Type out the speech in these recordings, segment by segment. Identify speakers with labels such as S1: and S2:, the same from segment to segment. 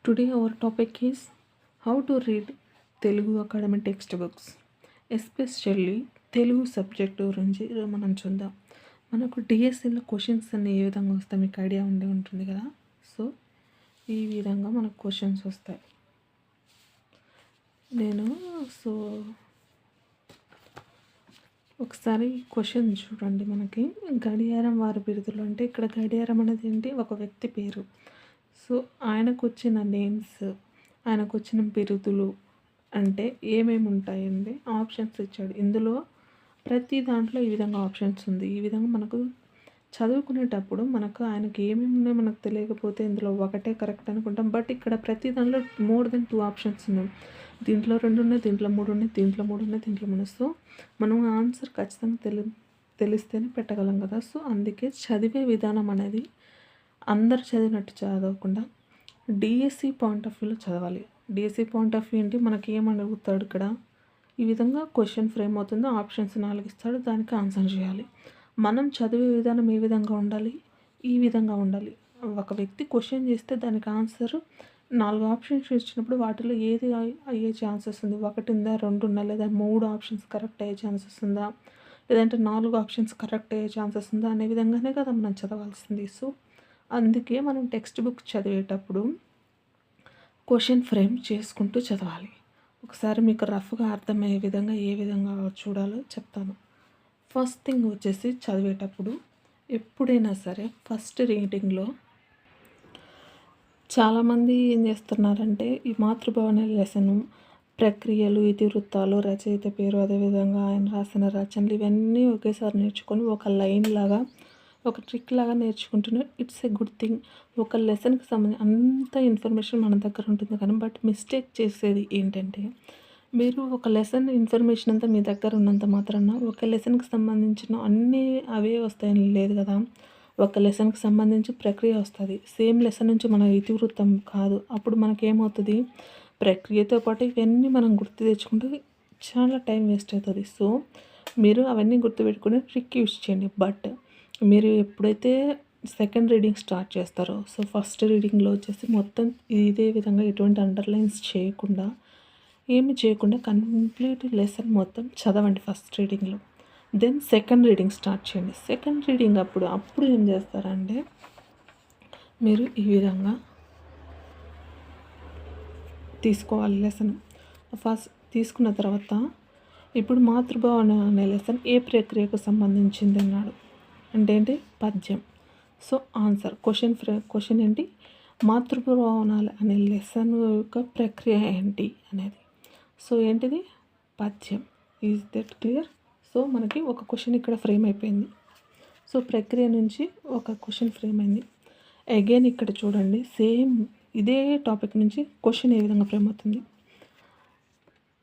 S1: Today our topic is how to read Telugu academic textbooks, especially Telugu subject గురించి మనం చూద్దాం. మనకు డిఎస్సిలో క్వశ్చన్స్ అన్ని ఏ విధంగా వస్తాయి మీకు ఐడియా ఉండే ఉంటుంది కదా. సో ఈ విధంగా మనకు క్వశ్చన్స్ వస్తాయి. నేను ఒకసారి క్వశ్చన్ చూడండి. మనకి గడియారం వారి బిరుదులు అంటే ఇక్కడ గడియారం అనేది ఏంటి, ఒక వ్యక్తి పేరు. సో ఆయనకు వచ్చిన నేమ్స్, ఆయనకు వచ్చిన బిరుదులు అంటే ఏమేమి ఉంటాయండి, ఆప్షన్స్ ఇచ్చాడు. ఇందులో ప్రతి దాంట్లో ఈ విధంగా ఆప్షన్స్ ఉంది. ఈ విధంగా మనకు చదువుకునేటప్పుడు మనకు ఆయనకి ఏమేమి ఉన్నాయో మనకు తెలియకపోతే ఇందులో ఒకటే కరెక్ట్ అనుకుంటాం. బట్ ఇక్కడ ప్రతి దాంట్లో మోర్ దెన్ 2 ఆప్షన్స్ ఉన్నాయి. దీంట్లో 2 ఉన్నాయి, దీంట్లో 3 ఉన్నాయి, దీంట్లో 3 ఉన్నాయి, దీంట్లో 3. సో మనం ఆన్సర్ ఖచ్చితంగా తెలిస్తేనే పెట్టగలం కదా. సో అందుకే చదివే విధానం అనేది అందరు చదివినట్టు చదవకుండా డిఎస్సి పాయింట్ ఆఫ్ వ్యూలో చదవాలి. డిఎస్సి పాయింట్ ఆఫ్ వ్యూ ఏంటి, మనకి ఏమని అడుగుతాడు ఇక్కడ, ఈ విధంగా క్వశ్చన్ ఫ్రేమ్ అవుతుందో ఆప్షన్స్ 4 ఇస్తాడు, దానికి ఆన్సర్ చేయాలి. మనం చదివే విధానం ఏ విధంగా ఉండాలి, ఈ విధంగా ఉండాలి. ఒక వ్యక్తి క్వశ్చన్ చేస్తే దానికి ఆన్సర్ 4 ఆప్షన్స్ ఇచ్చినప్పుడు వాటిలో ఏది అయ్యే ఛాన్సెస్ ఉంది, 1 ఉందా, 2 ఉందా, లేదా 3 ఆప్షన్స్ కరెక్ట్ అయ్యే ఛాన్సెస్ ఉందా, లేదంటే 4 ఆప్షన్స్ కరెక్ట్ అయ్యే ఛాన్సెస్ ఉందా అనే విధంగానే కదా మనం చదవాల్సింది. సో అందుకే మనం టెక్స్ట్ బుక్ చదివేటప్పుడు క్వశ్చన్ ఫ్రేమ్ చేసుకుంటూ చదవాలి. ఒకసారి మీకు రఫ్గా అర్థమయ్యే విధంగా ఏ విధంగా చూడాలో చెప్తాను. ఫస్ట్ థింగ్ వచ్చేసి చదివేటప్పుడు ఎప్పుడైనా సరే ఫస్ట్ రీడింగ్లో చాలామంది ఏం చేస్తున్నారంటే ఈ మాతృభవన లెసను, ప్రక్రియలు, ఇతివృత్తాలు, రచయిత పేరు, అదేవిధంగా ఆయన రాసిన రచనలు ఇవన్నీ ఒకేసారి నేర్చుకొని ఒక లైన్ లాగా, ఒక ట్రిక్ లాగా నేర్చుకుంటున్నారు. It's a good thing. ఒక లెసన్కి సంబంధించి అంత ఇన్ఫర్మేషన్ మన దగ్గర ఉంటుంది కానీ బట్ మిస్టేక్ చేసేది ఏంటంటే, మీరు ఒక లెసన్ ఇన్ఫర్మేషన్ అంతా మీ దగ్గర ఉన్నంత మాత్రాన ఒక లెసన్కి సంబంధించిన అన్నీ అవే వస్తాయని లేదు కదా. ఒక లెసన్కి సంబంధించి ప్రక్రియ వస్తుంది, సేమ్ లెసన్ నుంచి మన ఇతివృత్తం కాదు. అప్పుడు మనకేమవుతుంది, ప్రక్రియతో పాటు ఇవన్నీ మనం గుర్తు తెచ్చుకుంటే చాలా టైం వేస్ట్ అవుతుంది. సో మీరు అవన్నీ గుర్తుపెట్టుకుని ట్రిక్ యూస్ చేయండి. బట్ మీరు ఎప్పుడైతే సెకండ్ రీడింగ్ స్టార్ట్ చేస్తారో, సో ఫస్ట్ రీడింగ్లో వచ్చేసి మొత్తం ఇదే విధంగా ఎటువంటి అండర్లైన్స్ చేయకుండా, ఏమి చేయకుండా కంప్లీట్ లెసన్ మొత్తం చదవండి ఫస్ట్ రీడింగ్లో. దెన్ సెకండ్ రీడింగ్ స్టార్ట్ చేయండి. సెకండ్ రీడింగ్ అప్పుడు ఏం చేస్తారంటే, మీరు ఈ విధంగా తీసుకోవాలి లెసన్. ఫస్ట్ తీసుకున్న తర్వాత ఇప్పుడు మాతృభావన అనే లెసన్ ఏ ప్రక్రియకు సంబంధించింది అన్నాడు అంటే ఏంటి, పద్యం. సో ఆన్సర్ క్వశ్చన్ ఏంటి, మాతృభావనాలు అనే లెసన్ యొక్క ప్రక్రియ ఏంటి అనేది. సో ఏంటిది, పద్యం. Is that clear? సో మనకి ఒక క్వశ్చన్ ఇక్కడ ఫ్రేమ్ అయిపోయింది. సో ప్రక్రియ నుంచి ఒక క్వశ్చన్ ఫ్రేమ్ అయింది. అగైన్ ఇక్కడ చూడండి, సేమ్ ఇదే టాపిక్ నుంచి క్వశ్చన్ ఏ విధంగా ఫ్రేమ్ అవుతుంది.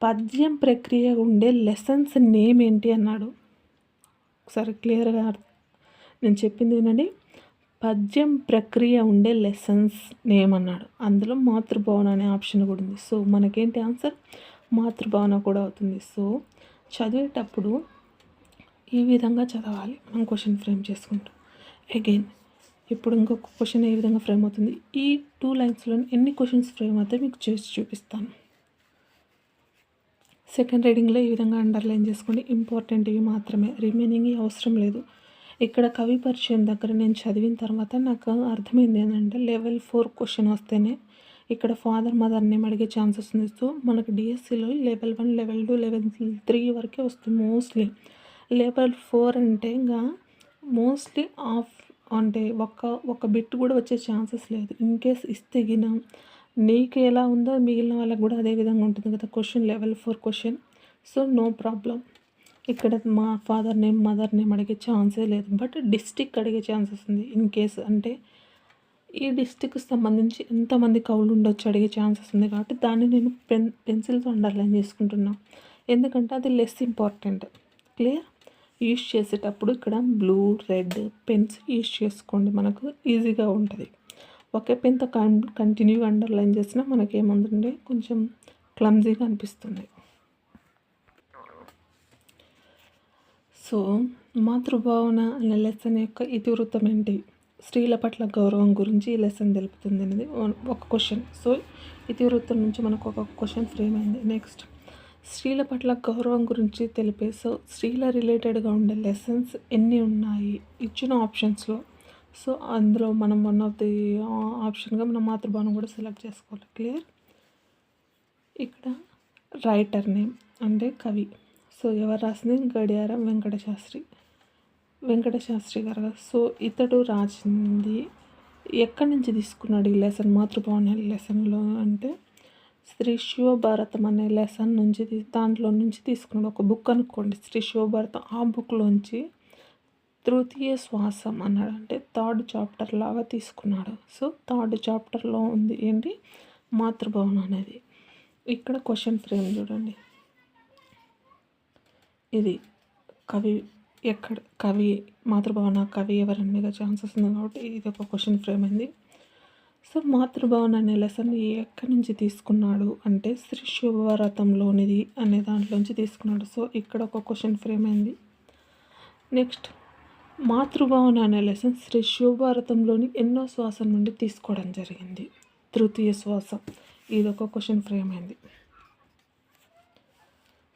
S1: పద్యం ప్రక్రియ ఉండే లెసన్స్ నేమ్ ఏంటి అన్నాడు. ఒకసారి క్లియర్గా నేను చెప్పింది వినండి. పద్యం ప్రక్రియ ఉండే లెసన్స్ నేమ్ అన్నాడు. అందులో మాతృభావన అనే ఆప్షన్ కూడా ఉంది. సో మనకేంటి ఆన్సర్, మాతృభావన కూడా అవుతుంది. సో చదివేటప్పుడు ఈ విధంగా చదవాలి మనం క్వశ్చన్ ఫ్రేమ్ చేసుకుంటాం. అగైన్ ఇప్పుడు ఇంకొక క్వశ్చన్ ఏ విధంగా ఫ్రేమ్ అవుతుంది, ఈ 2 లైన్స్లో ఎన్ని క్వశ్చన్స్ ఫ్రేమ్ అవుతాయి మీకు చేసి చూపిస్తాను. సెకండ్ రీడింగ్లో ఈ విధంగా అండర్లైన్ చేసుకోండి, ఇంపార్టెంట్ ఇవి మాత్రమే, రిమైనింగ్ అవసరం లేదు. ఇక్కడ కవి పరిచయం దగ్గర నేను చదివిన తర్వాత నాకు అర్థమైంది ఏంటంటే, లెవెల్ 4 క్వశ్చన్ వస్తేనే ఇక్కడ ఫాదర్ మదర్ నేమ్ అడిగే ఛాన్సెస్ ఉంది. సో మనకు డిఎస్సిలో లెవెల్ 1, లెవెల్ 2, లెవెల్ 3 వరకే వస్తుంది మోస్ట్లీ. లెవెల్ 4 అంటే ఇంకా మోస్ట్లీ అంటే ఒక బిట్ కూడా వచ్చే ఛాన్సెస్ లేదు. ఇన్ కేస్ ఇస్తే గిన నీకు ఎలా ఉందో మిగిలిన వాళ్ళకి కూడా అదే విధంగా ఉంటుంది కదా question, level 4 question. So no problem. ఇక్కడ మా ఫాదర్ నేమ్, మదర్ నేమ్ అడిగే ఛాన్సే లేదు. బట్ డిస్టిక్ అడిగే ఛాన్సెస్ ఉంది. ఇన్ కేస్ అంటే ఈ డిస్టిక్కి సంబంధించి ఎంతమంది కవులు ఉండొచ్చు అడిగే ఛాన్సెస్ ఉంది. కాబట్టి దాన్ని నేను పెన్సిల్తో అండర్లైన్ చేసుకుంటున్నాను, ఎందుకంటే అది లెస్ ఇంపార్టెంట్. క్లియర్? యూజ్ చేసేటప్పుడు ఇక్కడ బ్లూ, రెడ్ పెన్స్ యూజ్ చేసుకోండి, మనకు ఈజీగా ఉంటుంది. ఒకే పెన్తో కంటిన్యూగా అండర్లైన్ చేసినా మనకేముందంటే కొంచెం క్లమ్జీగా అనిపిస్తుంది. సో మాతృభావన అనే లెసన్ యొక్క ఇతివృత్తం ఏంటి, స్త్రీల పట్ల గౌరవం గురించి ఈ లెసన్ తెలుపుతుంది అనేది ఒక క్వశ్చన్. సో ఇతివృత్తం నుంచి మనకు ఒక క్వశ్చన్ ఫ్రేమ్ అయింది. నెక్స్ట్ స్త్రీల పట్ల గౌరవం గురించి తెలిపే సో స్త్రీల రిలేటెడ్గా ఉండే లెసన్స్ ఎన్ని ఉన్నాయి ఇచ్చిన ఆప్షన్స్లో. సో అందులో మనం వన్ ఆఫ్ ది ఆప్షన్గా మనం మాతృభావం కూడా సెలెక్ట్ చేసుకోవాలి. క్లియర్. ఇక్కడ రైటర్ నేమ్ అంటే కవి. సో ఎవరు రాసింది? గడియారం వెంకటశాస్త్రి గారు. సో ఇతడు రాసింది ఎక్కడి నుంచి తీసుకున్నాడు ఈ లెసన్ మాతృభావం అనే లెసన్లో అంటే శ్రీ శివభారతం అనే లెసన్ నుంచి దాంట్లో నుంచి తీసుకున్నాడు. ఒక బుక్ అనుకోండి శ్రీ శివభారతం, ఆ బుక్లోంచి తృతీయ శ్వాసం అన్నాడు అంటే థర్డ్ చాప్టర్ లాగా తీసుకున్నాడు. సో థర్డ్ చాప్టర్లో ఉంది ఏంటి? మాతృభావం అనేది. ఇక్కడ క్వశ్చన్ ఫ్రేమ్ చూడండి. ఇది కవి మాతృభావన కవి ఎవరని మీద ఛాన్సెస్ ఉంది కాబట్టి ఇది ఒక క్వశ్చన్ ఫ్రేమ్ అయింది. సో మాతృభావన అనే లెసన్ ఎక్కడి నుంచి తీసుకున్నాడు అంటే శ్రీ శివభారతంలోనిది అనే దాంట్లోంచి తీసుకున్నాడు. సో ఇక్కడ ఒక క్వశ్చన్ ఫ్రేమ్ అయింది. నెక్స్ట్ మాతృభావన అనే లెసన్ శ్రీ శివభారతంలోని ఎన్నో శ్వాసం నుండి తీసుకోవడం జరిగింది? తృతీయ శ్వాసం. ఇది ఒక క్వశ్చన్ ఫ్రేమ్ అయింది.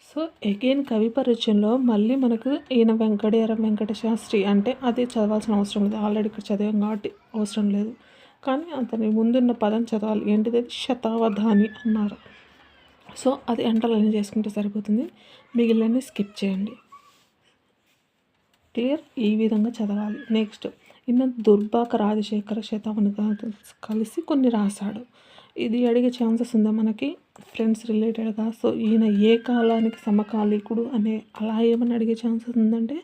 S1: సో అగైన్ కవి పరిచయంలో మళ్ళీ మనకు ఈయన గడియారం వెంకటశాస్త్రి అంటే అది చదవాల్సిన అవసరం లేదు, ఆల్రెడీ ఇక్కడ చదివాం కాబట్టి అవసరం లేదు. కానీ అతని ముందున్న పదం చదవాలి. ఏంటిది? శతావధాని అన్నారు. సో అది అండర్లైన్ చేసుకుంటే సరిపోతుంది, మిగిలిన స్కిప్ చేయండి. క్లియర్. ఈ విధంగా చదవాలి. నెక్స్ట్ ఈయన దుర్భాక రాజశేఖర శతావని కలిసి కొన్ని రాశాడు. ఇది అడిగే ఛాన్సెస్ ఉందా మనకి ఫ్రెండ్స్ రిలేటెడ్గా? సో ఈయన ఏ కాలానికి సమకాలీకుడు అనే అలా ఏమైనా అడిగే ఛాన్సెస్ ఉందంటే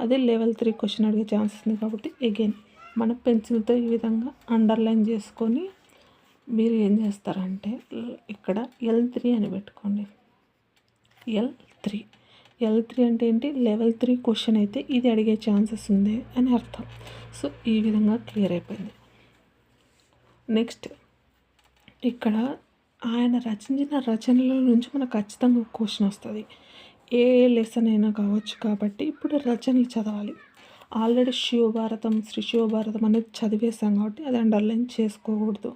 S1: అది లెవెల్ 3 క్వశ్చన్ అడిగే ఛాన్సెస్ ఉంది. కాబట్టి అగైన్ మన పెన్సిల్తో ఈ విధంగా అండర్లైన్ చేసుకొని మీరు ఏం చేస్తారంటే ఇక్కడ L3 అని పెట్టుకోండి. L3 అంటే ఏంటి? లెవెల్ 3 క్వశ్చన్ అయితే ఇది అడిగే ఛాన్సెస్ ఉంది అని అర్థం. సో ఈ విధంగా క్లియర్ అయిపోయింది. నెక్స్ట్ ఇక్కడ ఆయన రచించిన రచనల నుంచి మనకు ఖచ్చితంగా ఒక క్వశ్చన్ వస్తుంది. ఏ లెసన్ అయినా కావచ్చు. కాబట్టి ఇప్పుడు రచనలు చదవాలి. ఆల్రెడీ శ్రీ శివభారతం అనేది చదివేసాం కాబట్టి అది అండర్లైన్ చేసుకోకూడదు.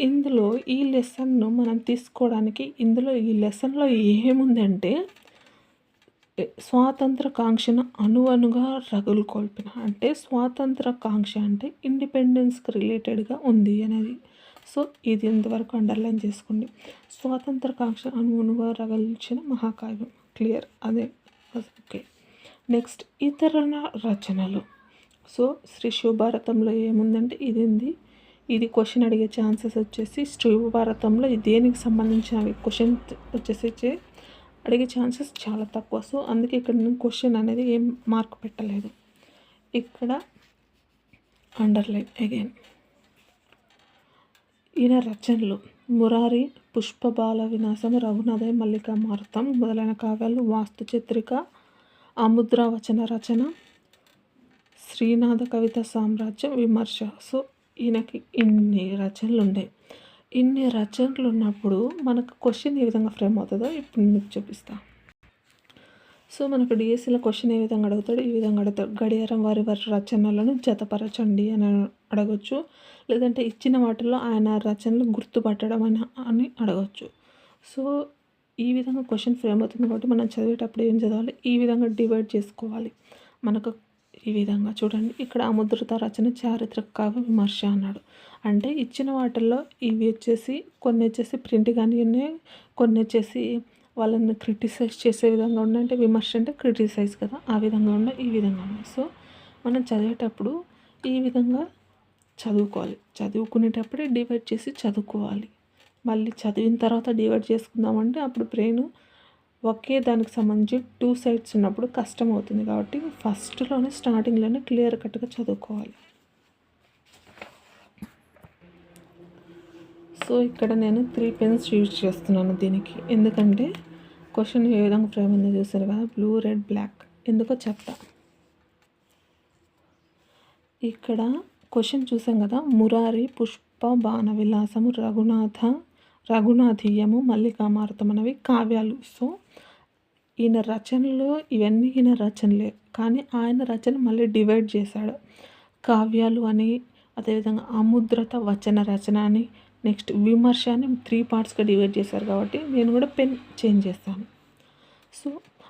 S1: ఇందులో ఈ లెసన్ను మనం తీసుకోవడానికి ఈ లెసన్లో ఏముందంటే స్వాతంత్ర కాంక్షను అనువనుగా రగులు కొల్పిన అంటే స్వాతంత్ర కాంక్ష అంటే ఇండిపెండెన్స్కి రిలేటెడ్గా ఉంది అనేది. సో ఇది ఇంతవరకు అండర్లైన్ చేసుకోండి. స్వాతంత్ర కాంక్ష అనువునుగా రగల్చిన మహాకావ్యం. క్లియర్. అదే ఓకే. నెక్స్ట్ ఇతర రచనలు. సో శ్రీ శివభారతంలో ఏముందంటే ఇది క్వశ్చన్ అడిగే ఛాన్సెస్ వచ్చేసి శివభారతంలో దేనికి సంబంధించిన క్వశ్చన్ వచ్చేసి అడిగే ఛాన్సెస్ చాలా తక్కువ. సో అందుకే ఇక్కడ నేను క్వశ్చన్ అనేది ఏం మార్క్ పెట్టలేదు. ఇక్కడ అండర్లైన్ అగైన్. ఈయన రచనలు మురారి, పుష్పబాల వినాశం, రఘునాథయ మల్లికామారుతం మొదలైన కావ్యాలు, వాస్తు చిత్రిక, అముద్రావచన రచన, శ్రీనాథ కవిత సామ్రాజ్యం, విమర్శ. సో ఈయనకి ఇన్ని రచనలు ఉన్నాయి. ఇన్ని రచనలు ఉన్నప్పుడు మనకు క్వశ్చన్ ఏ విధంగా ఫ్రేమ్ అవుతుందో ఇప్పుడు మీకు చూపిస్తాను. సో మనకు డిఎస్సిలో క్వశ్చన్ ఏ విధంగా అడుగుతాడు? ఈ విధంగా అడుగుతాడు. గడియారం వారి రచనలను జతపరచండి అని అడగచ్చు. లేదంటే ఇచ్చిన వాటిల్లో ఆయన రచనలు గుర్తుపట్టడం అని అడగచ్చు. సో ఈ విధంగా క్వశ్చన్ ఫ్రేమ్ అవుతుంది కాబట్టి మనం చదివేటప్పుడు ఏం చదవాలి? ఈ విధంగా డివైడ్ చేసుకోవాలి. మనకు ఈ విధంగా చూడండి. ఇక్కడ అముద్రత రచన చారిత్రక కావ్య విమర్శ అన్నాడు. అంటే ఇచ్చిన వాటిల్లో ఇవి వచ్చేసి కొన్ని వచ్చేసి ప్రింట్ కానీ ఉన్నాయి, కొన్ని వచ్చేసి వాళ్ళని క్రిటిసైజ్ చేసే విధంగా ఉన్నాయి. అంటే విమర్శ అంటే క్రిటిసైజ్ కదా, ఆ విధంగా ఉన్నాయి, ఈ విధంగా ఉన్నాయి. సో మనం చదివేటప్పుడు ఈ విధంగా చదువుకోవాలి. చదువుకునేటప్పుడే డివైడ్ చేసి చదువుకోవాలి. మళ్ళీ చదివిన తర్వాత డివైడ్ చేసుకుందామంటే అప్పుడు బ్రెయిన్ ఒకే దానికి సంబంధించి 2 సైడ్స్ ఉన్నప్పుడు కష్టం అవుతుంది. కాబట్టి ఫస్ట్లోనే స్టార్టింగ్లోనే క్లియర్ కట్గా చదువుకోవాలి. సో ఇక్కడ నేను 3 పెన్స్ యూజ్ చేస్తున్నాను దీనికి. ఎందుకంటే క్వశ్చన్ ఏ విధంగా ఫ్రేమ్ ఉందో చూసారు కదా, బ్లూ, రెడ్, బ్లాక్. ఎందుకో చెప్తా. ఇక్కడ క్వశ్చన్ చూసాం కదా, మురారి, పుష్ప బాణ విలాసము, రఘునాథీయము, మల్లికామారుతం అనేవి కావ్యాలు. సో ఈయన రచనలు ఇవన్నీ ఈయన రచనలే, కానీ ఆయన రచన మళ్ళీ డివైడ్ చేశాడు. కావ్యాలు అని, అదేవిధంగా అముద్రత వచన రచన అని, నెక్స్ట్ విమర్శ అని 3 పార్ట్స్గా డివైడ్ చేశారు కాబట్టి నేను కూడా పెన్ చేంజ్ చేస్తాను. సో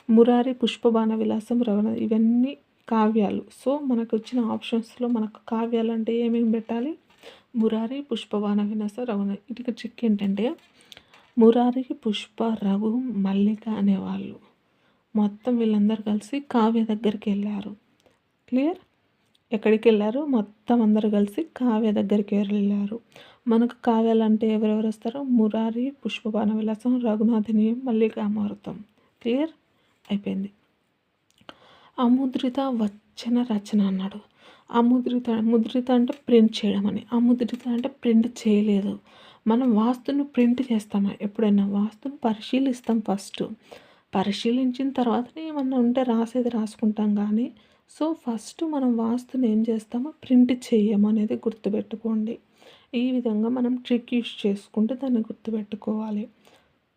S1: మురారి, పుష్పబాణ విలాసం, రఘునాథ్ ఇవన్నీ కావ్యాలు. సో మనకు వచ్చిన ఆప్షన్స్లో మనకు కావ్యాలు అంటే ఏమేమి పెట్టాలి? మురారి, పుష్పబాణ విలాసం, రఘునాథ్. ఇటుక ట్రిక్ ఏంటంటే మురారి, పుష్ప, రఘు, మల్లిక అనేవాళ్ళు మొత్తం వీళ్ళందరూ కలిసి కావ్య దగ్గరికి వెళ్ళారు. క్లియర్? ఎక్కడికి వెళ్ళారు? మొత్తం అందరూ కలిసి కావ్య దగ్గరికి వెళ్ళారు. మనకు కావ్యాలు అంటే ఎవరెవరు వస్తారు? మురారి, పుష్పబాణ విలాసం, రఘునాథిని, మల్లిక అమృతం. క్లియర్? అయిపోయింది. అముద్రిత వచన రచన అన్నాడు. ముద్రిత అంటే ప్రింట్ చేయడం అని. అముద్రిత అంటే ప్రింట్ చేయలేదు. మనం వాస్తును ప్రింట్ చేస్తామా? ఎప్పుడైనా వాస్తును పరిశీలిస్తాం ఫస్ట్. పరిశీలించిన తర్వాతనే ఏమన్నా ఉంటే రాసేది రాసుకుంటాం కానీ సో ఫస్ట్ మనం వాస్తుని ఏం చేస్తామో ప్రింట్ చేయము అనేది గుర్తుపెట్టుకోండి. ఈ విధంగా మనం ట్రిక్ యూస్ చేసుకుంటే దాన్ని గుర్తుపెట్టుకోవాలి.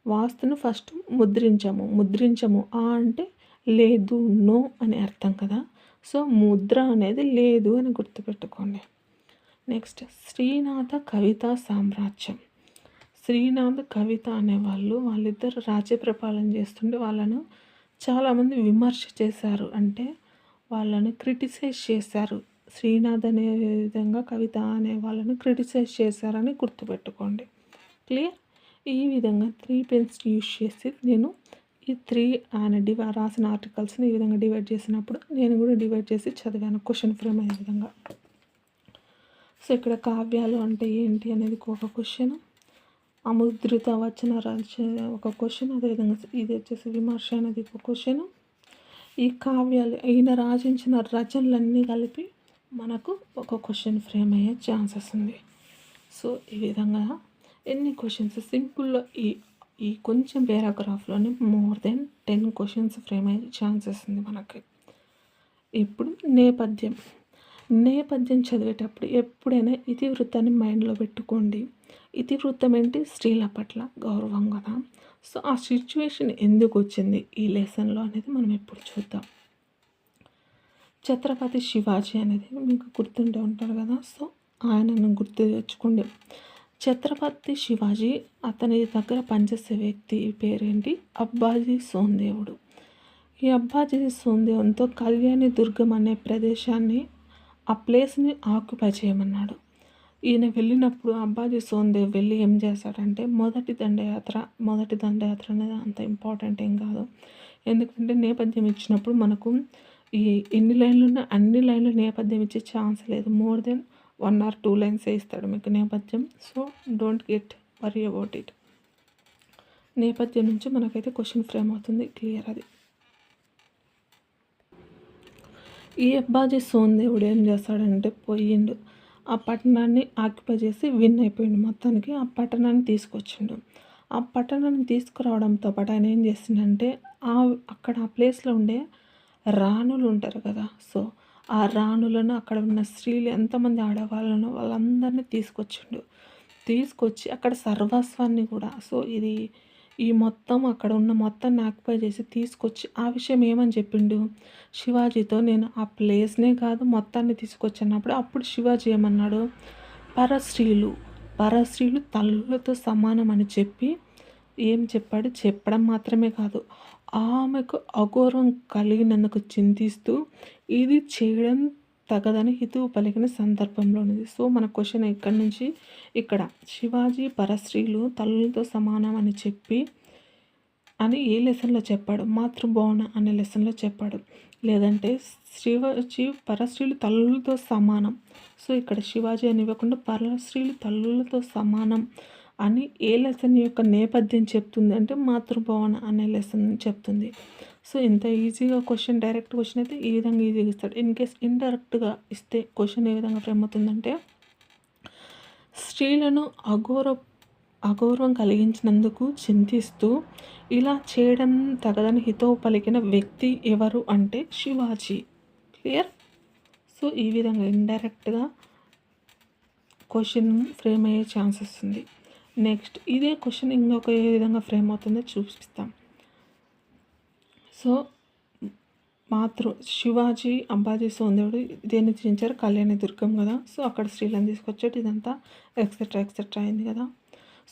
S1: వాస్తును ఫస్ట్ ముద్రించము అంటే లేదు, నో అని అర్థం కదా. సో ముద్ర అనేది లేదు అని గుర్తుపెట్టుకోండి. నెక్స్ట్ శ్రీనాథ కవితా సామ్రాజ్యం. శ్రీనాథ్, కవిత అనేవాళ్ళు వాళ్ళిద్దరు రాజ్య పరిపాలన చేస్తుంటే వాళ్ళను చాలామంది విమర్శ చేశారు, అంటే వాళ్ళని క్రిటిసైజ్ చేశారు. శ్రీనాథ్ అనే విధంగా కవిత అనే వాళ్ళని క్రిటిసైజ్ చేశారని గుర్తుపెట్టుకోండి. క్లియర్? ఈ విధంగా 3 పెన్స్ యూస్ చేసి నేను ఈ 3 ఆయన రాసిన ఆర్టికల్స్ని ఈ విధంగా డివైడ్ చేసినప్పుడు నేను కూడా డివైడ్ చేసి చదివాను క్వశ్చన్ ఫ్రేమ్ అయ్యే విధంగా. సో ఇక్కడ కావ్యాలు అంటే ఏంటి అనేది ఒక క్వశ్చన్, అముద్రిత వచన రచన ఒక క్వశ్చన్, అదేవిధంగా ఇది వచ్చేసి విమర్శ అనేది ఒక క్వశ్చన్. ఈ కావ్యాలు ఈయన రచించిన రచనలన్నీ కలిపి మనకు ఒక క్వశ్చన్ ఫ్రేమ్ అయ్యే ఛాన్సెస్ ఉంది. సో ఈ విధంగా ఎన్ని క్వశ్చన్స్ సింపుల్లో ఈ కొంచెం పారాగ్రాఫ్లోనే మోర్ దెన్ 10 క్వశ్చన్స్ ఫ్రేమ్ అయ్యే ఛాన్సెస్ ఉంది మనకి. ఇప్పుడు నేపథ్యం చదివేటప్పుడు ఎప్పుడైనా ఇతివృత్తాన్ని మైండ్లో పెట్టుకోండి. ఇతివృత్తం ఏంటి? స్త్రీల పట్ల గౌరవం కదా. సో ఆ సిచ్యువేషన్ ఎందుకు వచ్చింది ఈ లెసన్లో అనేది మనం ఇప్పుడు చూద్దాం. ఛత్రపతి శివాజీ అనేది మీకు గుర్తుండే ఉంటారు కదా. సో ఆయనను గుర్తు తెచ్చుకోండి. ఛత్రపతి శివాజీ అతని దగ్గర పనిచేసే వ్యక్తి పేరేంటి? అబ్బాజీ సోందేవుడు. ఈ అబ్బాజీ సోందేవునితో కళ్యాణి దుర్గం అనే ప్రదేశాన్ని ఆ ప్లేస్ని ఆక్యుపై చేయమన్నాడు. ఈయన వెళ్ళినప్పుడు అబ్బాజీ సోందేవ్ వెళ్ళి ఏం చేశాడంటే మొదటి దండయాత్ర అనేది అంత ఇంపార్టెంట్ ఏం కాదు, ఎందుకంటే నేపథ్యం ఇచ్చినప్పుడు మనకు ఈ ఎన్ని లైన్లు ఉన్నా అన్ని లైన్లు నేపథ్యం ఇచ్చే ఛాన్స్ లేదు. మోర్ దెన్ 1 or 2 లైన్స్ ఇస్తాడు మీకు నేపథ్యం. So don't get worry about it. నేపథ్యం నుంచి మనకైతే క్వశ్చన్ ఫ్రేమ్ అవుతుంది. క్లియర్? అది ఈ అబ్బాజీ సోందేవుడు ఏం చేస్తాడంటే పోయిండు, ఆ పట్టణాన్ని ఆక్యుపై చేసి విన్ అయిపోయిండు. మొత్తానికి ఆ పట్టణాన్ని తీసుకొచ్చిండు. ఆ పట్టణాన్ని తీసుకురావడంతో పాటు ఆయన ఏం చేసిండంటే అక్కడ ఆ ప్లేస్లో ఉండే రాణులు ఉంటారు కదా. సో ఆ రాణులను, అక్కడ ఉన్న స్త్రీలు ఎంతమంది ఆడవాళ్ళను వాళ్ళందరినీ తీసుకొచ్చి అక్కడ సర్వస్వాన్ని కూడా, సో ఈ మొత్తం అక్కడ ఉన్న మొత్తాన్ని ఆక్యుపై చేసి తీసుకొచ్చి ఆ విషయం ఏమని చెప్పిండు శివాజీతో, నేను ఆ ప్లేస్నే కాదు మొత్తాన్ని తీసుకొచ్చినప్పుడు అప్పుడు శివాజీ ఏమన్నాడు? పరస్త్రీలు తల్లులతో సమానం అని చెప్పి ఏం చెప్పాడు? చెప్పడం మాత్రమే కాదు, ఆమెకు అగౌరవం కలిగినందుకు చింతిస్తూ ఇది చేయడం తగదని హితువు పలికిన సందర్భంలోనిది. సో మన క్వశ్చన్ ఇక్కడి నుంచి ఇక్కడ శివాజీ పరస్త్రీలు తల్లులతో సమానం అని చెప్పి అని ఏ లెసన్లో చెప్పాడు? మాతృభావన అనే లెసన్లో చెప్పాడు. లేదంటే శివాజీ పరస్త్రీలు తల్లులతో సమానం. సో ఇక్కడ శివాజీ అని ఇవ్వకుండా పరస్త్రీలు తల్లులతో సమానం అని ఏ లెసన్ యొక్క నేపథ్యం చెప్తుంది అంటే మాతృభావన అనే లెసన్ చెప్తుంది. సో ఇంత ఈజీగా క్వశ్చన్, డైరెక్ట్ క్వశ్చన్ అయితే ఈ విధంగా ఈజీగా ఇస్తాడు. ఇన్ కేస్ ఇండైరెక్ట్గా ఇస్తే క్వశ్చన్ ఏ విధంగా ఫ్రేమ్ అవుతుందంటే స్త్రీలను అగౌరవం కలిగించినందుకు చింతిస్తూ ఇలా చేయడం తగదని హితవు పలికిన వ్యక్తి ఎవరు అంటే శివాజీ. క్లియర్? సో ఈ విధంగా ఇండైరెక్ట్గా క్వశ్చన్ ఫ్రేమ్ అయ్యే ఛాన్సెస్ ఉంది. నెక్స్ట్ ఇదే క్వశ్చన్ ఇంకొక ఏ విధంగా ఫ్రేమ్ అవుతుందో చూపిస్తాం. సో శివాజీ అబ్బాజీ సోందేవుడు దేన్ని రచించారు? కళ్యాణి దుర్గం కదా. సో అక్కడ స్త్రీలను తీసుకొచ్చేటి ఇదంతా ఎక్సెట్రా ఎక్సెట్రా అయింది కదా.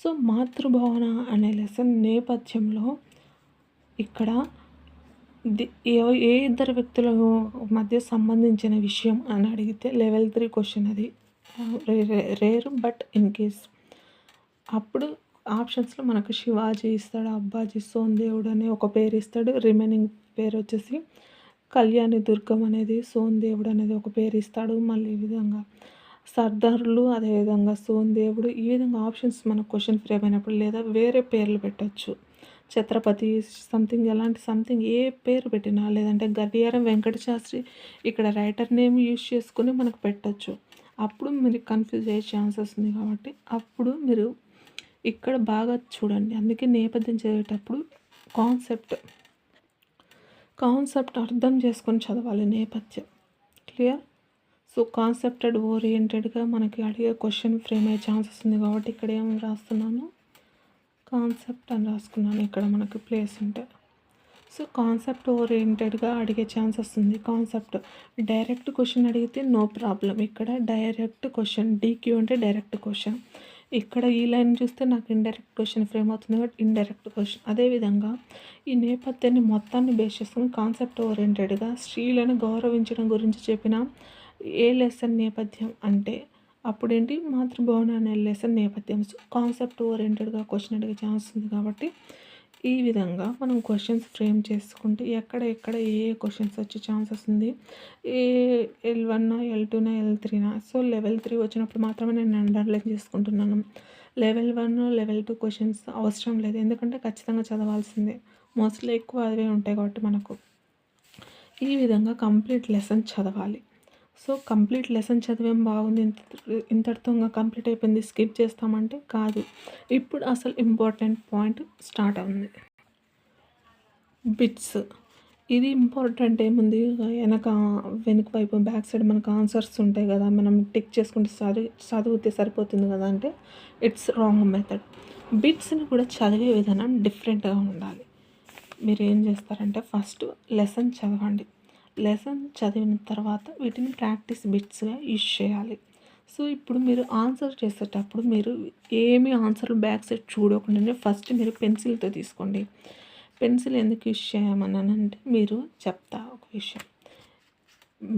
S1: సో మాతృభావన అనే లెసన్ నేపథ్యంలో ఇక్కడ ఏ ఇద్దరు వ్యక్తుల మధ్య సంబంధించిన విషయం అని అడిగితే లెవెల్ 3 క్వశ్చన్ అది. రేర్ బట్ ఇన్ కేస్ అప్పుడు ఆప్షన్స్లో మనకు శివాజీ ఇస్తాడు, అబ్బాజీ సోందేవుడు అనే ఒక పేరు ఇస్తాడు, రిమైనింగ్ పేరు వచ్చేసి కళ్యాణి దుర్గం అనేది సోందేవుడు అనేది ఒక పేరు ఇస్తాడు. మళ్ళీ ఈ విధంగా సర్దారులు, అదేవిధంగా సోందేవుడు, ఈ విధంగా ఆప్షన్స్ మనకు క్వశ్చన్ ఫ్రేమ్ అయినప్పుడు లేదా వేరే పేర్లు పెట్టచ్చు. ఛత్రపతి సంథింగ్ ఎలాంటి సంథింగ్ ఏ పేరు పెట్టినా, లేదంటే గడియారం వెంకట శాస్త్రి ఇక్కడ రైటర్ నేమ్ యూజ్ చేసుకుని మనకు పెట్టచ్చు. అప్పుడు మీరు కన్ఫ్యూజ్ అయ్యే ఛాన్సెస్ ఉంది కాబట్టి అప్పుడు మీరు ఇక్కడ బాగా చూడండి. అందుకే నేపథ్యం చదివేటప్పుడు కాన్సెప్ట్ అర్థం చేసుకొని చదవాలి నేపథ్యం. క్లియర్? సో కాన్సెప్టెడ్ ఓరియంటెడ్గా మనకి అడిగే క్వశ్చన్ ఫ్రేమ్ అయ్యే ఛాన్సెస్ ఉంది కాబట్టి ఇక్కడ ఏం రాస్తున్నాను? కాన్సెప్ట్ అని రాసుకున్నాను ఇక్కడ మనకు ప్లేస్ ఉంటే. సో కాన్సెప్ట్ ఓరియంటెడ్గా అడిగే ఛాన్సెస్ ఉంది. కాన్సెప్ట్ డైరెక్ట్ క్వశ్చన్ అడిగితే నో ప్రాబ్లం. ఇక్కడ డైరెక్ట్ క్వశ్చన్, డీక్యూ అంటే డైరెక్ట్ క్వశ్చన్. ఇక్కడ ఈ లైన్ చూస్తే నాకు ఇండైరెక్ట్ క్వశ్చన్ ఫ్రేమ్ అవుతుంది కాబట్టి ఇండైరెక్ట్ క్వశ్చన్. అదేవిధంగా ఈ నేపథ్యాన్ని మొత్తాన్ని బేస్ చేసుకుని కాన్సెప్ట్ ఓరియంటెడ్గా స్త్రీలను గౌరవించడం గురించి చెప్పిన ఏ లెసన్ నేపథ్యం అంటే అప్పుడేంటి మాతృభావన అనే లెసన్ నేపథ్యం. సో కాన్సెప్ట్ ఓరియంటెడ్గా క్వశ్చన్ అడిగే ఛాన్స్ ఉంది కాబట్టి ఈ విధంగా మనం క్వశ్చన్స్ ఫ్రేమ్ చేసుకుంటే ఎక్కడ ఏ క్వశ్చన్స్ వచ్చే ఛాన్సెస్ ఉంది, L1 L2 L3. So level 3 వచ్చినప్పుడు మాత్రమే నేను అండర్లైన్ చేసుకుంటున్నాను. లెవెల్ 1 లెవెల్ 2 క్వశ్చన్స్ అవసరం లేదు, ఎందుకంటే ఖచ్చితంగా చదవాల్సిందే. మోస్ట్లీ ఎక్కువ అవే ఉంటాయి కాబట్టి మనకు ఈ విధంగా కంప్లీట్ లెసన్ చదవాలి. సో కంప్లీట్ లెసన్ చదివేం బాగుంది, ఇంతటితో కంప్లీట్ అయిపోయింది, స్కిప్ చేస్తామంటే కాదు. ఇప్పుడు అసలు ఇంపార్టెంట్ పాయింట్ స్టార్ట్ అవుతుంది. బిట్స్. ఇది ఇంపార్టెంట్ ఏముంది, వెనుక వైపు బ్యాక్ సైడ్ మనకు ఆన్సర్స్ ఉంటాయి కదా, మనం టిక్ చేసుకుంటే చదివితే సరిపోతుంది కదా అంటే ఇట్స్ రాంగ్ మెథడ్. బిట్స్ని కూడా చదివే విధానం డిఫరెంట్గా ఉండాలి. మీరు ఏం చేస్తారంటే ఫస్ట్ లెసన్ చదవండి. లెసన్ చదివిన తర్వాత వీటిని ప్రాక్టీస్ బిట్స్గా యూజ్ చేయాలి. సో ఇప్పుడు మీరు ఆన్సర్ చేసేటప్పుడు మీరు ఏమి ఆన్సర్లు బ్యాక్ సైడ్ చూడకుండానే ఫస్ట్ మీరు పెన్సిల్తో తీసుకోండి. పెన్సిల్ ఎందుకు యూజ్ చేయమన్నానంటే మీరు చెప్తా ఒక విషయం,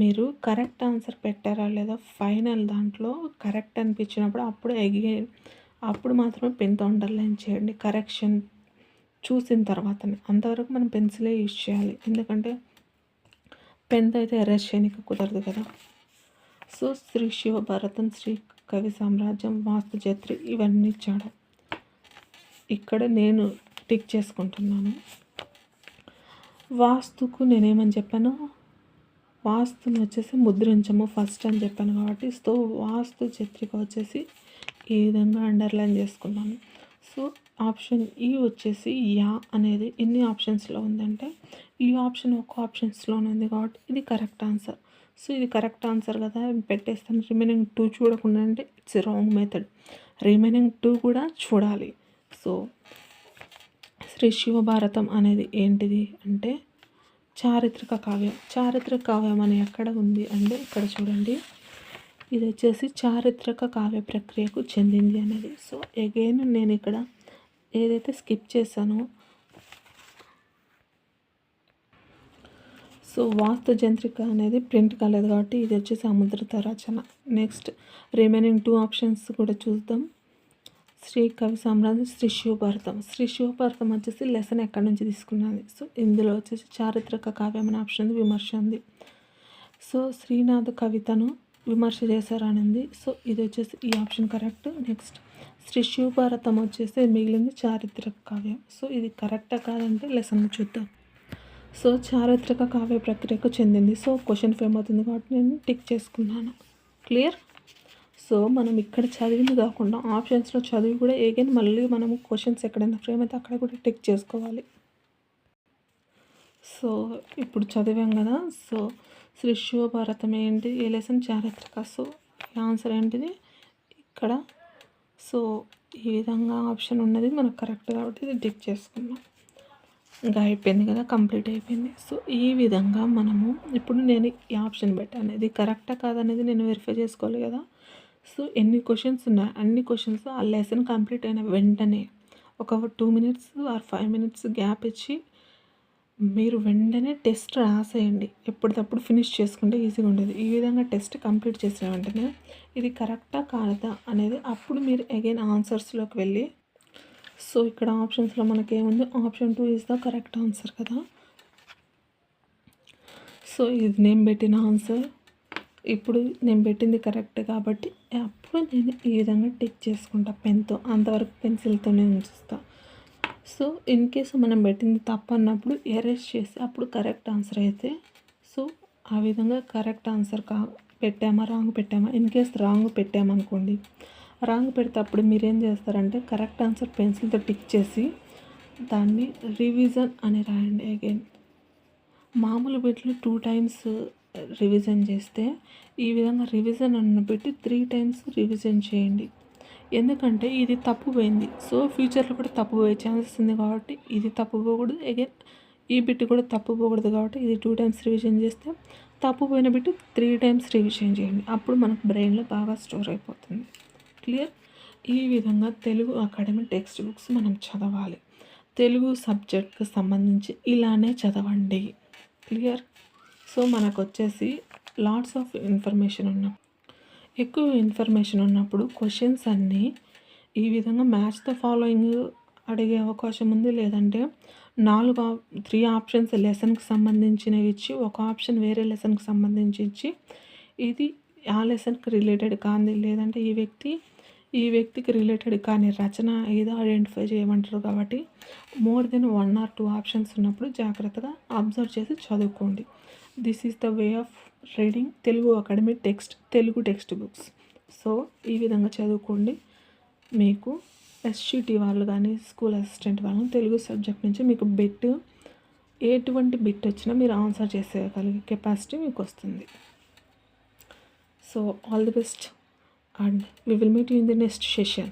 S1: మీరు కరెక్ట్ ఆన్సర్ పెట్టారా లేదా ఫైనల్ దాంట్లో కరెక్ట్ అనిపించినప్పుడు అప్పుడు మాత్రమే పెన్తో అండర్లైన్ చేయండి. కరెక్షన్ చూసిన తర్వాతనే, అంతవరకు మనం పెన్సిలే యూజ్ చేయాలి, ఎందుకంటే పెన్తో అయితే ఎరేజ్ చేయడానికి కుదరదు కదా. సో శ్రీ శివభారతం, శ్రీ కవి సామ్రాజ్యం, వాస్తు జత్రి ఇవన్నీ ఇచ్చాడు. ఇక్కడ నేను టిక్ చేసుకుంటున్నాను. వాస్తుకు నేనేమని చెప్పాను, వాస్తుని వచ్చేసి ముద్రించము ఫస్ట్ అని చెప్పాను కాబట్టి సో వాస్తు జత్రిక వచ్చేసి ఈ విధంగా అండర్లైన్ చేసుకున్నాను. సో ఆప్షన్ ఈ వచ్చేసి యా అనేది ఎన్ని ఆప్షన్స్లో ఉందంటే ఈ ఆప్షన్ ఒక ఆప్షన్స్లోనే ఉంది కాబట్టి ఇది కరెక్ట్ ఆన్సర్. సో ఇది కరెక్ట్ ఆన్సర్ కదా పెట్టేస్తాను. రిమైనింగ్ 2 చూడకుండా అంటే ఇట్స్ రాంగ్ మెథడ్. రిమైనింగ్ 2 కూడా చూడాలి. సో శ్రీ శివభారతం అనేది ఏంటిది అంటే చారిత్రక కావ్యం. చారిత్రక కావ్యం అని ఎక్కడ ఉంది అంటే ఇక్కడ చూడండి, ఇది వచ్చేసి చారిత్రక కావ్య ప్రక్రియకు చెందింది అనేది. సో అగైన్ నేను ఇక్కడ ఏదైతే స్కిప్ చేశానో సో వాస్తు జంత్రిక అనేది ప్రింట్ కాలేదు కాబట్టి ఇది వచ్చేసి సముద్రత రచన. నెక్స్ట్ రిమైనింగ్ 2 ఆప్షన్స్ కూడా చూద్దాం. శ్రీ కవి సామ్రాజ్యం, శ్రీ శివభారతం. శ్రీ శివభారతం వచ్చేసి లెసన్ ఎక్కడి నుంచి తీసుకున్నది. సో ఇందులో వచ్చేసి చారిత్రక కావ్యం అనే ఆప్షన్ ఉంది, విమర్శ ఉంది. సో శ్రీనాథ్ కవితను విమర్శ చేశారనింది. సో ఇది వచ్చేసి ఈ ఆప్షన్ కరెక్ట్. నెక్స్ట్ శ్రీ శివభారతం వచ్చేసి మిగిలింది చారిత్రక కావ్యం. సో ఇది కరెక్టా కాదంటే లెసన్ చూద్దాం. సో చారిత్రక కావ్య ప్రక్రియకు చెందింది. సో క్వశ్చన్ ఫ్రేమ్ అవుతుంది కాబట్టి నేను టిక్ చేసుకున్నాను. క్లియర్? సో మనం ఇక్కడ చదివింది కాకుండా ఆప్షన్స్లో చదివి కూడా ఏగైనా మళ్ళీ మనము క్వశ్చన్స్ ఎక్కడైనా ఫ్రేమ్ అయితే అక్కడ కూడా టిక్ చేసుకోవాలి. సో ఇప్పుడు చదివాం కదా. సో శ్రీ శివభారతం ఏంటి, ఏ లెసన్ చారిత్రక. సో ఆన్సర్ ఏంటిది ఇక్కడ. సో ఈ విధంగా ఆప్షన్ ఉన్నది మనకు కరెక్ట్ కాబట్టి ఇది టిక్ చేసుకున్నాం. ఇంకా అయిపోయింది కదా, కంప్లీట్ అయిపోయింది. సో ఈ విధంగా మనము ఇప్పుడు నేను ఈ ఆప్షన్ పెట్టాను, ఇది కరెక్టా కాదనేది నేను వెరిఫై చేసుకోవాలి కదా. సో ఎన్ని క్వశ్చన్స్ ఉన్నాయి అన్ని క్వశ్చన్స్ ఆ లెసన్ కంప్లీట్ అయిన వెంటనే ఒక 2 మినిట్స్ ఆర్ 5 మినిట్స్ గ్యాప్ ఇచ్చి మీరు వెంటనే టెస్ట్ రాసేయండి. ఎప్పటికప్పుడు ఫినిష్ చేసుకుంటే ఈజీగా ఉండేది. ఈ విధంగా టెస్ట్ కంప్లీట్ చేసిన వెంటనే ఇది కరెక్టా కాదా అనేది అప్పుడు మీరు అగైన్ ఆన్సర్స్లోకి వెళ్ళి, సో ఇక్కడ ఆప్షన్స్లో మనకేముంది, option 2 is the correct answer కదా. సో ఇది నేను పెట్టిన ఆన్సర్, ఇప్పుడు నేను పెట్టింది కరెక్ట్ కాబట్టి అప్పుడు నేను ఈ విధంగా టిక్ చేసుకుంటా పెన్తో, అంతవరకు పెన్సిల్తోనే ఉంచుతా. సో ఇన్ కేసు మనం పెట్టింది తప్పు అన్నప్పుడు ఎరేస్ చేసి అప్పుడు కరెక్ట్ ఆన్సర్ అయితే, సో ఆ విధంగా కరెక్ట్ ఆన్సర్ పెట్టామా రాంగ్ పెట్టామా, ఇన్ కేస్ రాంగ్ పెట్టామనుకోండి, రాంగ్ పెడితే అప్పుడు మీరేం చేస్తారంటే కరెక్ట్ ఆన్సర్ పెన్సిల్తో టిక్ చేసి దాన్ని రివిజన్ అని రాయండి అగైన్. మామూలు బిట్లు 2 టైమ్స్ రివిజన్ చేస్తే ఈ విధంగా రివిజన్ అన్న పెట్టి 3 టైమ్స్ రివిజన్ చేయండి. ఎందుకంటే ఇది తప్పుపోయింది, సో ఫ్యూచర్లో కూడా తప్పుపోయే ఛాన్సెస్ ఉంది కాబట్టి ఇది తప్పుపోకూడదు, అగైన్ ఈ బిట్ కూడా తప్పుపోకూడదు కాబట్టి ఇది 2 టైమ్స్ రివిజన్ చేస్తే తప్పుపోయిన బిట్ 3 టైమ్స్ రివిజన్ చేయండి. అప్పుడు మనకు బ్రెయిన్లో బాగా స్టోర్ అయిపోతుంది. క్లియర్. ఈ విధంగా తెలుగు అకాడమీ టెక్స్ట్ బుక్స్ మనం చదవాలి. తెలుగు సబ్జెక్ట్కి సంబంధించి ఇలానే చదవండి. క్లియర్. సో మనకు వచ్చేసి లాట్స్ ఆఫ్ ఇన్ఫర్మేషన్ ఎక్కువ ఇన్ఫర్మేషన్ ఉన్నప్పుడు క్వశ్చన్స్ అన్నీ ఈ విధంగా మ్యాచ్ ద ఫాలోయింగ్ అడిగే అవకాశం ఉంది. లేదంటే 3 ఆప్షన్స్ లెసన్కి సంబంధించినవి ఇచ్చి ఒక ఆప్షన్ వేరే లెసన్కి సంబంధించి ఇచ్చి ఇది ఆ లెసన్కి రిలేటెడ్ కాంది, లేదంటే ఈ వ్యక్తికి రిలేటెడ్ కానీ రచన ఏదో ఐడెంటిఫై చేయమంటారు. కాబట్టి మోర్ దెన్ 1 or 2 ఆప్షన్స్ ఉన్నప్పుడు జాగ్రత్తగా అబ్జర్వ్ చేసి చదువుకోండి. This is the way of reading Telugu academy Telugu text books. So ఈ విధంగా చదువుకోండి. మీకు ఎస్జిటి వాళ్ళు కానీ స్కూల్ అసిస్టెంట్ వాళ్ళు తెలుగు సబ్జెక్ట్ నుంచి మీకు ఎటువంటి బిట్ వచ్చినా మీరు ఆన్సర్ చేసేయగలిగే కెపాసిటీ మీకు వస్తుంది. So all the best and we will meet you in the next session.